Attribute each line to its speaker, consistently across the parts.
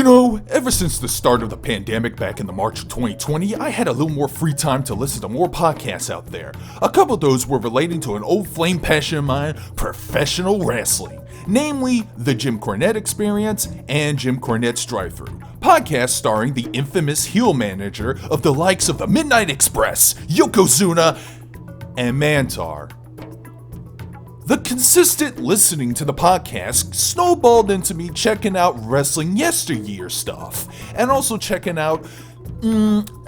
Speaker 1: Ever since the start of the pandemic back in the March of 2020, I had a little more free time to listen to more podcasts out there. A couple of those were relating to an old flame passion of mine, professional wrestling. Namely, the Jim Cornette Experience and Jim Cornette's Drive-Thru. Podcast starring the infamous heel manager of the likes of the Midnight Express, Yokozuna, and Mantar. The consistent listening to the podcast snowballed into me checking out wrestling yesteryear stuff, and also checking out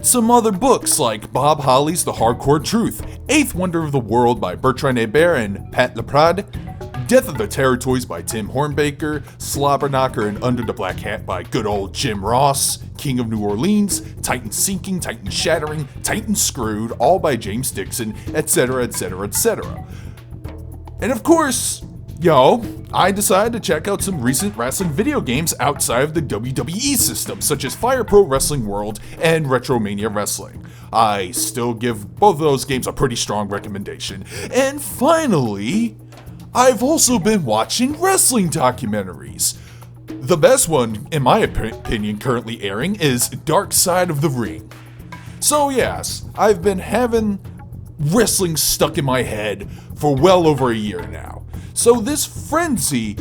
Speaker 1: some other books like Bob Holly's The Hardcore Truth, Eighth Wonder of the World by Bertrand Hébert and Pat LaPrade, Death of the Territories by Tim Hornbaker, Slobberknocker and Under the Black Hat by good old Jim Ross, King of New Orleans, Titan Sinking, Titan Shattering, Titan Screwed, all by James Dixon, etc., etc., etc. And of course, I decided to check out some recent wrestling video games outside of the WWE system, such as Fire Pro Wrestling World and Retromania Wrestling. I still give both of those games a pretty strong recommendation. And finally, I've also been watching wrestling documentaries. The best one, in my opinion, currently airing is Dark Side of the Ring. So yes, I've been having wrestling stuck in my head for well over a year now. So this frenzy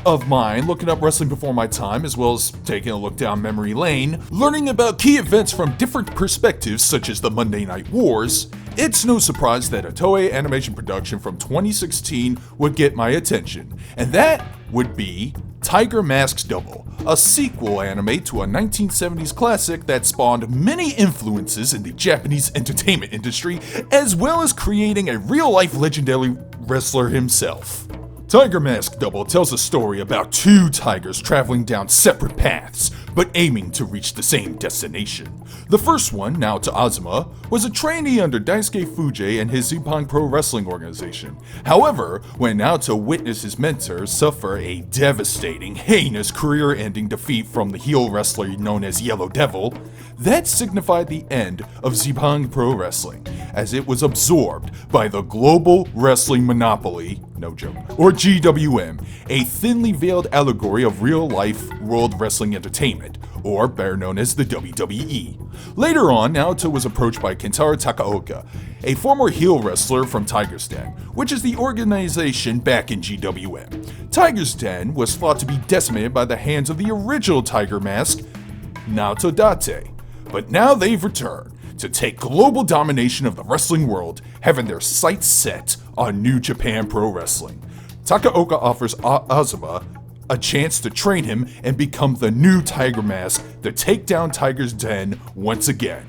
Speaker 1: of mine, looking up wrestling before my time, as well as taking a look down memory lane, learning about key events from different perspectives such as the Monday Night Wars, it's no surprise that a Toei animation production from 2016 would get my attention, and that would be Tiger Mask's Double, a sequel anime to a 1970s classic that spawned many influences in the Japanese entertainment industry, as well as creating a real-life legendary wrestler himself. Tiger Mask Double tells a story about two tigers traveling down separate paths, but aiming to reach the same destination. The first one, Naoto Azuma, was a trainee under Daisuke Fujii and his Zippang Pro Wrestling organization. However, when Naoto witnessed his mentor suffer a devastating, heinous career-ending defeat from the heel wrestler known as Yellow Devil, that signified the end of Zippang Pro Wrestling, as it was absorbed by the global wrestling monopoly, no joke, or GWM, a thinly veiled allegory of real-life world wrestling entertainment, or better known as the WWE. Later on, Naoto was approached by Haruna Takaoka, a former heel wrestler from Tiger's Den, which is the organization back in GWM. Tiger's Den was thought to be decimated by the hands of the original Tiger Mask, Naoto Date, but now they've returned to take global domination of the wrestling world, having their sights set on New Japan Pro Wrestling. Takaoka offers Azuma a chance to train him and become the new Tiger Mask to take down Tiger's Den once again.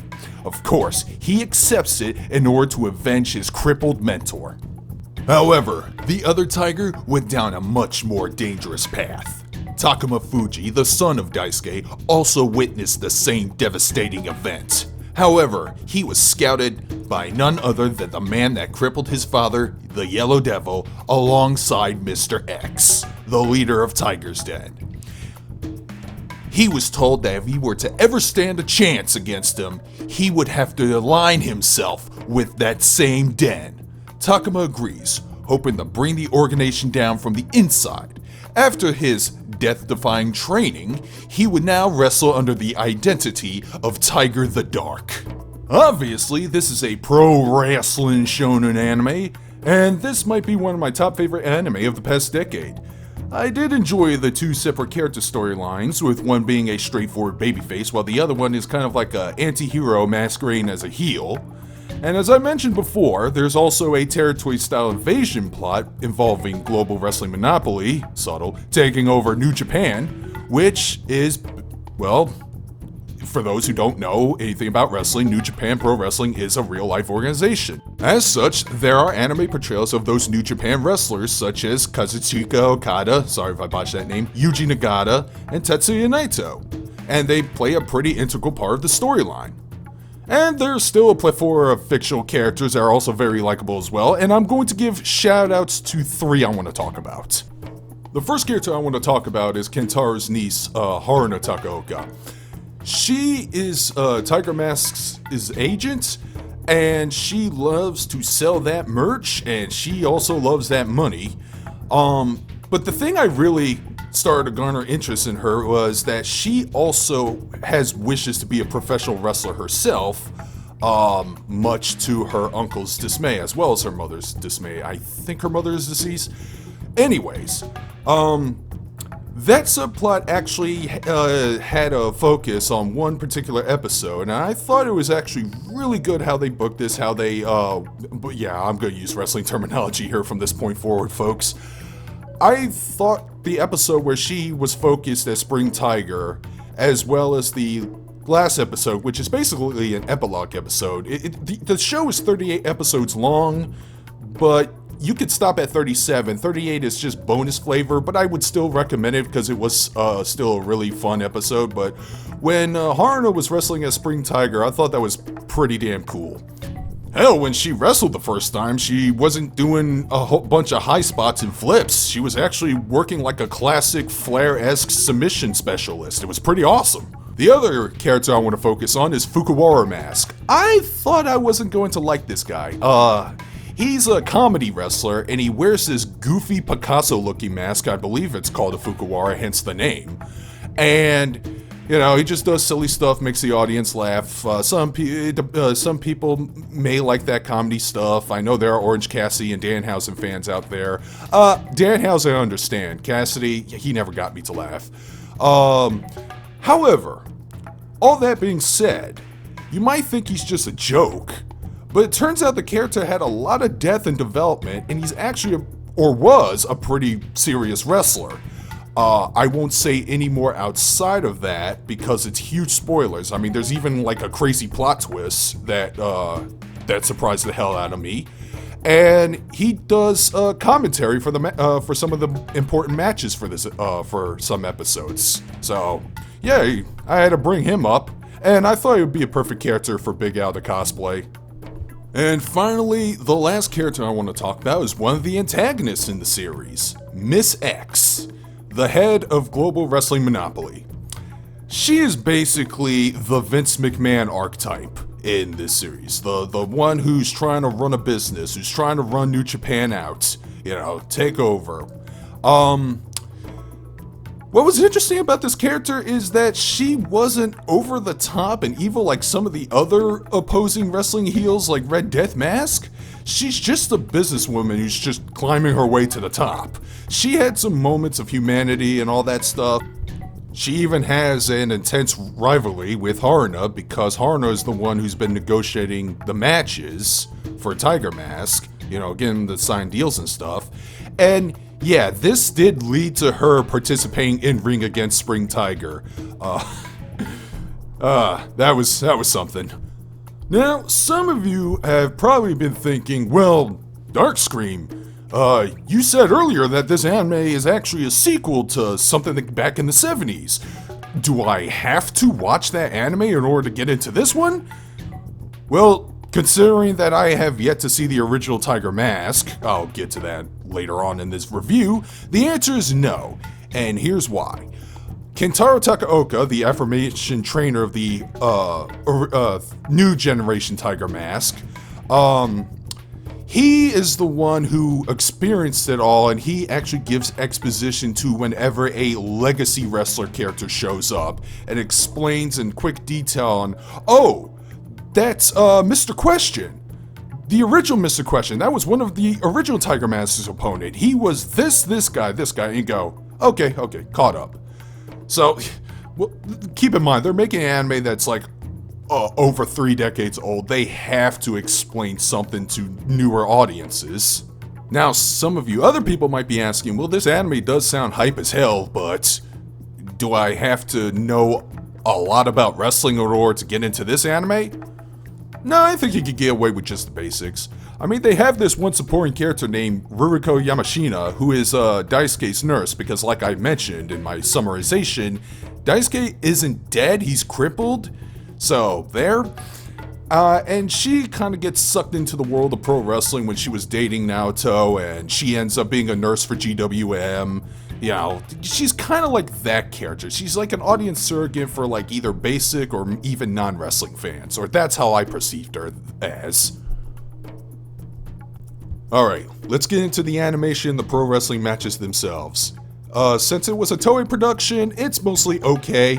Speaker 1: Of course, he accepts it in order to avenge his crippled mentor. However, the other Tiger went down a much more dangerous path. Takuma Fujii, the son of Daisuke, also witnessed the same devastating event. However, he was scouted by none other than the man that crippled his father, the Yellow Devil, alongside Mr. X, the leader of Tiger's Den. He was told that if he were to ever stand a chance against him, he would have to align himself with that same den. Takuma agrees, hoping to bring the organization down from the inside. After his death-defying training, he would now wrestle under the identity of Tiger the Dark. Obviously, this is a pro-wrestling shonen anime, and this might be one of my top favorite anime of the past decade. I did enjoy the two separate character storylines, with one being a straightforward babyface, while the other one is kind of like an anti-hero masquerading as a heel. And as I mentioned before, there's also a territory-style invasion plot involving global wrestling monopoly, subtle, taking over New Japan, which is, well, for those who don't know anything about wrestling, New Japan Pro Wrestling is a real-life organization. As such, there are anime portrayals of those New Japan wrestlers such as Kazuchika Okada, sorry if I botched that name, Yuji Nagata, and Tetsuya Naito, and they play a pretty integral part of the storyline. And there's still a plethora of fictional characters that are also very likable as well, and I'm going to give shoutouts to three I want to talk about. The first character I want to talk about is Kentaro's niece, Haruna Takaoka. She is Tiger Mask's agent, and she loves to sell that merch, and she also loves that money. But the thing I really started to garner interest in her was that she also has wishes to be a professional wrestler herself, much to her uncle's dismay, as well as her mother's dismay. I think her mother is deceased. Anyways, that subplot actually had a focus on one particular episode, and I thought it was actually really good how they booked this, how they, but yeah, I'm going to use wrestling terminology here from this point forward, folks. I thought the episode where she was focused as Spring Tiger, as well as the last episode, which is basically an epilogue episode. The show is 38 episodes long, but you could stop at 37. 38 is just bonus flavor, but I would still recommend it because it was still a really fun episode. But when Haruna was wrestling as Spring Tiger, I thought that was pretty damn cool. Hell, when she wrestled the first time, she wasn't doing a whole bunch of high spots and flips. She was actually working like a classic Flair-esque submission specialist. It was pretty awesome. The other character I want to focus on is Fukuwara Mask. I thought I wasn't going to like this guy. He's a comedy wrestler, and he wears this goofy Picasso-looking mask. I believe it's called a Fukuwara, hence the name. And, you know, he just does silly stuff, makes the audience laugh. Some people may like that comedy stuff. I know there are Orange Cassidy and Danhausen fans out there. Danhausen I understand. Cassidy, he never got me to laugh. However, all that being said, you might think he's just a joke, but it turns out the character had a lot of depth and development, and he's actually, or was, a pretty serious wrestler. I won't say any more outside of that because it's huge spoilers. I mean, there's even like a crazy plot twist that surprised the hell out of me. And he does commentary for some of the important matches for this for some episodes. So yeah, I had to bring him up, and I thought he would be a perfect character for Big Al to cosplay. And finally, the last character I want to talk about is one of the antagonists in the series, Miss X, the head of Global Wrestling Monopoly. She is basically the Vince McMahon archetype in this series. The one who's trying to run a business, who's trying to run New Japan out, you know, take over. What was interesting about this character is that she wasn't over the top and evil like some of the other opposing wrestling heels like Red Death Mask. She's just a businesswoman who's just climbing her way to the top. She had some moments of humanity and all that stuff. She even has an intense rivalry with Haruna because Haruna is the one who's been negotiating the matches for Tiger Mask, you know, getting the signed deals and stuff. And yeah, this did lead to her participating in Ring Against Spring Tiger. That was something. Now, some of you have probably been thinking, well, Darkscream, you said earlier that this anime is actually a sequel to something back in the 70s. Do I have to watch that anime in order to get into this one? Well, considering that I have yet to see the original Tiger Mask, I'll get to that later on in this review, the answer is no, and here's why. Kentaro Takaoka, the aforementioned trainer of the new generation Tiger Mask, he is the one who experienced it all, and he actually gives exposition to whenever a legacy wrestler character shows up, and explains in quick detail on, oh, that's Mr. Question. The original Mr. Question, that was one of the original Tiger Mask's opponent. He was this guy, and you go, okay, caught up. So, well, keep in mind, they're making an anime that's like over 3 decades old. They have to explain something to newer audiences. Now, some of you other people might be asking, well, this anime does sound hype as hell, but do I have to know a lot about wrestling in order to get into this anime? No, I think you could get away with just the basics. I mean, they have this one supporting character named Ruriko Yamashina, who is Daisuke's nurse, because like I mentioned in my summarization, Daisuke isn't dead, he's crippled. So, there. And she kind of gets sucked into the world of pro wrestling when she was dating Naoto, and she ends up being a nurse for GWM. You know, she's kind of like that character. She's like an audience surrogate for like either basic or even non-wrestling fans, or that's how I perceived her as. Alright, let's get into the animation and the pro wrestling matches themselves. Since it was a Toei production, it's mostly okay.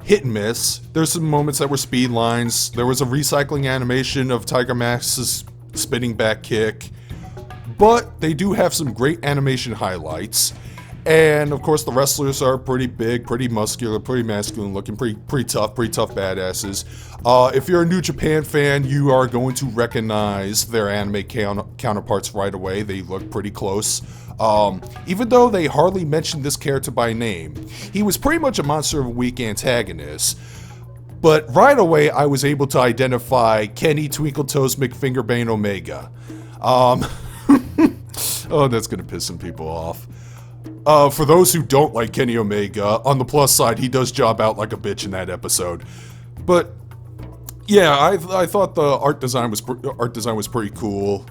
Speaker 1: Hit and miss. There's some moments that were speed lines. There was a recycling animation of Tiger Mask's spinning back kick. But they do have some great animation highlights. And of course the wrestlers are pretty big, pretty muscular, pretty masculine looking, pretty tough badasses. If you're a New Japan fan, you are going to recognize their anime counterparts right away. They look pretty close. Even though they hardly mentioned this character by name, he was pretty much a Monster of the Week antagonist. But right away I was able to identify Kenny Twinkle Toes McFingerbane Omega. Oh, that's gonna piss some people off. For those who don't like Kenny Omega, on the plus side, he does job out like a bitch in that episode. But yeah, I thought the art design was pretty cool.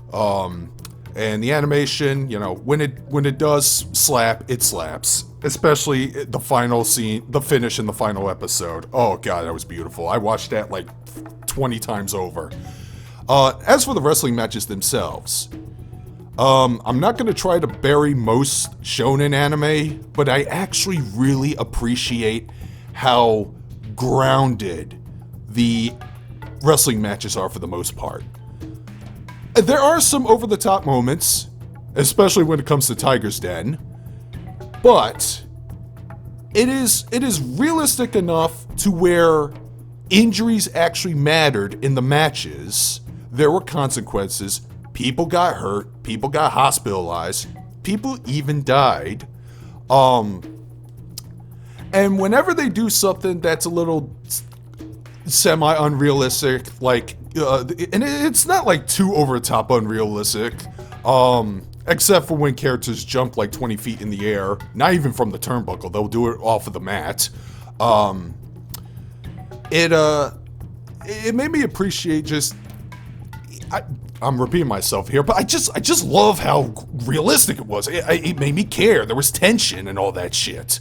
Speaker 1: And the animation, you know, when it does slap, it slaps. Especially the final scene, the finish in the final episode. Oh god, that was beautiful. I watched that like 20 times over. As for the wrestling matches themselves, I'm not going to try to bury most shonen anime, but I actually really appreciate how grounded the wrestling matches are for the most part. There are some over-the-top moments, especially when it comes to Tiger's Den, but it is realistic enough to where injuries actually mattered in the matches. There were consequences. People got hurt, people got hospitalized, people even died. And whenever they do something that's a little semi-unrealistic, like, and it's not like too over-the-top unrealistic, except for when characters jump like 20 feet in the air, not even from the turnbuckle, they'll do it off of the mat. It made me appreciate just... I'm repeating myself here, but I just love how realistic it was. It made me care. There was tension and all that shit.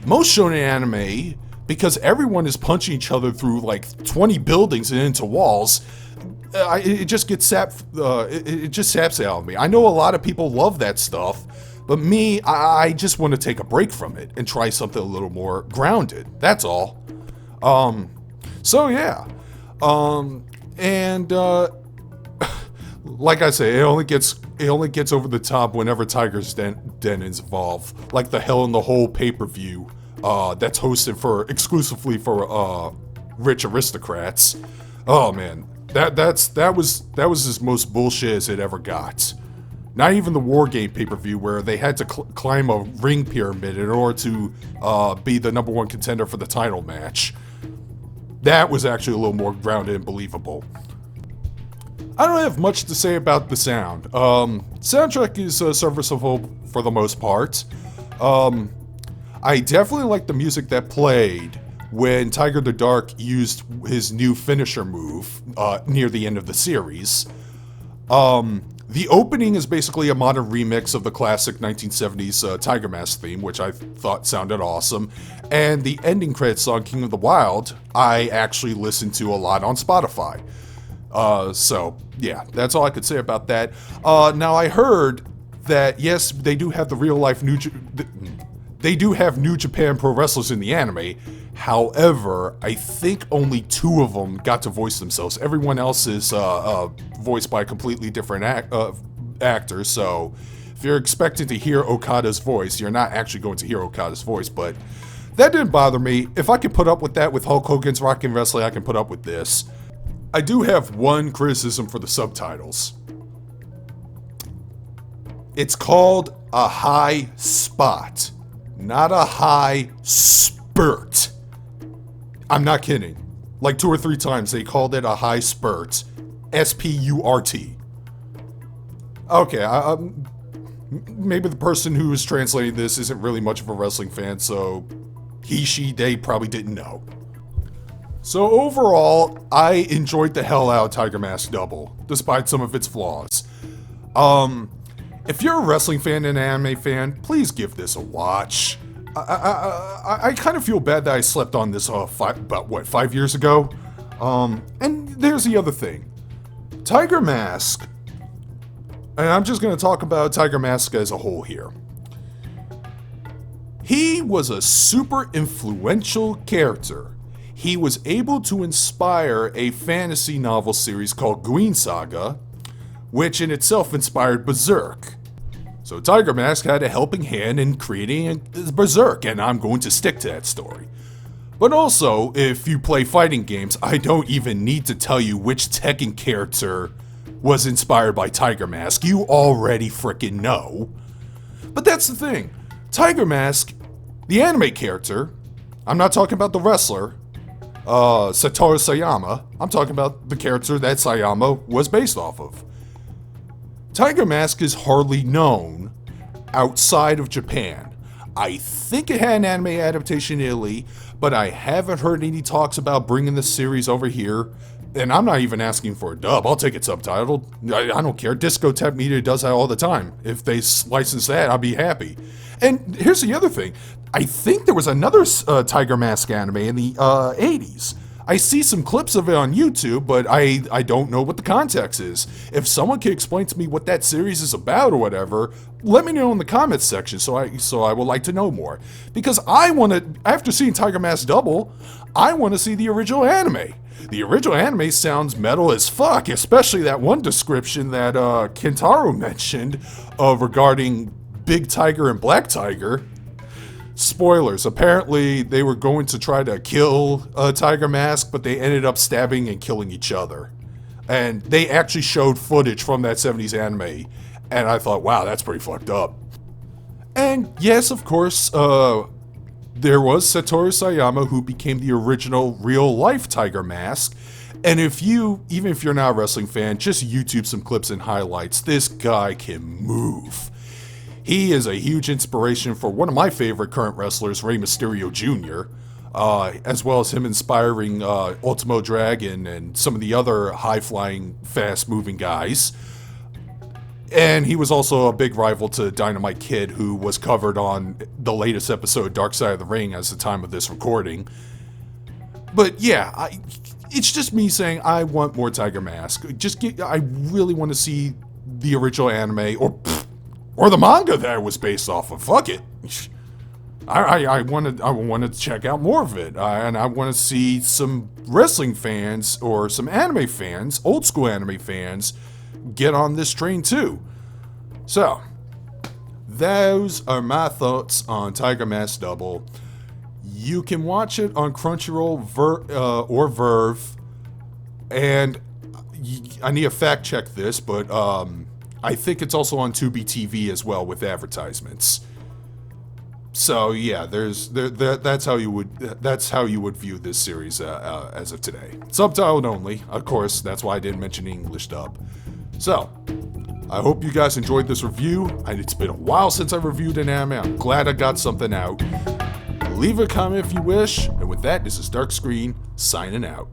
Speaker 1: Most shonen anime, because everyone is punching each other through like 20 buildings and into walls, it just gets sapped. It just saps out of me. I know a lot of people love that stuff, but me, I just want to take a break from it and try something a little more grounded. That's all. So yeah, like I say, it only gets over the top whenever Tiger's Den is involved, like the Hell in the Hole pay-per-view that's hosted exclusively for rich aristocrats. Oh man, that was as most bullshit as it ever got. Not even the War Game pay-per-view where they had to climb a ring pyramid in order to be the #1 contender for the title match. That was actually a little more grounded and believable. I don't have much to say about the sound. Soundtrack is serviceable for the most part. I definitely like the music that played when Tiger the Dark used his new finisher move near the end of the series. The opening is basically a modern remix of the classic 1970s Tiger Mask theme, which I thought sounded awesome. And the ending credits song, King of the Wild, I actually listened to a lot on Spotify. So, yeah, that's all I could say about that. Now, I heard that, yes, they do have the real-life New Japan Pro Wrestlers in the anime. However, I think only 2 of them got to voice themselves. Everyone else is voiced by a completely different actor, so if you're expecting to hear Okada's voice, you're not actually going to hear Okada's voice, but that didn't bother me. If I could put up with that with Hulk Hogan's Rockin' Wrestling, I can put up with this. I do have one criticism for the subtitles. It's called a high spot, not a high spurt. I'm not kidding. Like 2 or 3 times they called it a high spurt. S-P-U-R-T. Okay, maybe the person who is translating this isn't really much of a wrestling fan, so he, she, they probably didn't know. So overall, I enjoyed the hell out of Tiger Mask Double, despite some of its flaws. If you're a wrestling fan and an anime fan, please give this a watch. I kind of feel bad that I slept on this about 5 years ago? And there's the other thing. Tiger Mask, and I'm just going to talk about Tiger Mask as a whole here. He was a super influential character. He was able to inspire a fantasy novel series called Green Saga, which in itself inspired Berserk. So Tiger Mask had a helping hand in creating Berserk, and I'm going to stick to that story. But also, if you play fighting games, I don't even need to tell you which Tekken character was inspired by Tiger Mask. You already frickin' know. But that's the thing. Tiger Mask, the anime character, I'm not talking about the wrestler, Satoru Sayama. I'm talking about the character that Sayama was based off of. Tiger Mask is hardly known outside of Japan. I think it had an anime adaptation in Italy, but I haven't heard any talks about bringing the series over here. And I'm not even asking for a dub. I'll take it subtitled. I don't care. Discotech Media does that all the time. If they license that, I'll be happy. And here's the other thing. I think there was another Tiger Mask anime in the 80s. I see some clips of it on YouTube, but I don't know what the context is. If someone can explain to me what that series is about or whatever, let me know in the comments section so I would like to know more. Because after seeing Tiger Mask Double, I want to see the original anime. The original anime sounds metal as fuck, especially that one description that Kentaro mentioned regarding Big Tiger and Black Tiger. Spoilers, apparently they were going to try to kill Tiger Mask, but they ended up stabbing and killing each other. And they actually showed footage from that 70s anime, and I thought, wow, that's pretty fucked up. And yes, of course, there was Satoru Sayama, who became the original real-life Tiger Mask. And even if you're not a wrestling fan, just YouTube some clips and highlights. This guy can move. He is a huge inspiration for one of my favorite current wrestlers, Rey Mysterio Jr., as well as him inspiring Ultimo Dragon and some of the other high-flying, fast-moving guys. And he was also a big rival to Dynamite Kid, who was covered on the latest episode of Dark Side of the Ring as the time of this recording. But yeah, it's just me saying I want more Tiger Mask. I really want to see the original anime, or the manga that it was based off of. Fuck it. I want to check out more of it, and I want to see some wrestling fans or some anime fans, old school anime fans, get on this train too. So, those are my thoughts on Tiger Mask Double. You can watch it on Crunchyroll or Verve, and I need to fact check this, but I think it's also on Tubi TV as well with advertisements. So yeah, that's how you would view this series as of today. Subtitled only, of course. That's why I didn't mention the English dub. So, I hope you guys enjoyed this review. It's been a while since I reviewed an anime. I'm glad I got something out. Leave a comment if you wish. And with that, this is Dark Screen signing out.